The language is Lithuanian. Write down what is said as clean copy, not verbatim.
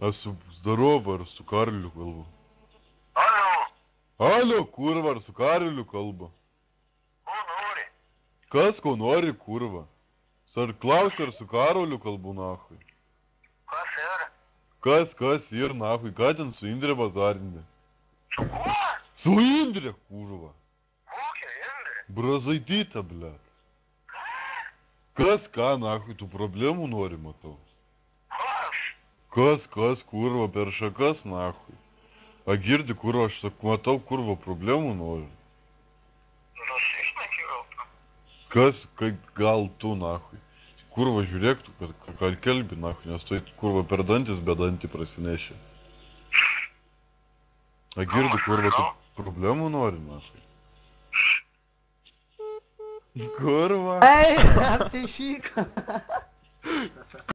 Aš su Zdarovo ar su Karliu kalbu. Alio, Alio, kurva, ar su Karliu kalbu. ko nori? Kas ko nori, kurva? Ar klausiu, ar su Karoliu kalbu, nahui? Kas ir? Ir, nahui, ką ten su Indre bazarinė? Su kuo? Su Indre, kurva. Kokia Indrė? Brazaityta, blet. Kas ką, nahui, tų problemų nori, matau. Kas, kurva, per šakas, nahui. A girdi, kurva, aš matau, kurva, problemų nori. Nusišneki gal tu? Kas, gal tu, nahui. Kurva, žiūrėk, tu, kad kelbi, nahui, nes tu, kurva, per dantis be dantį prasinešė. A girdi, kurva, tu problemų nori, nahui. Kurva. Ei, apsišyk.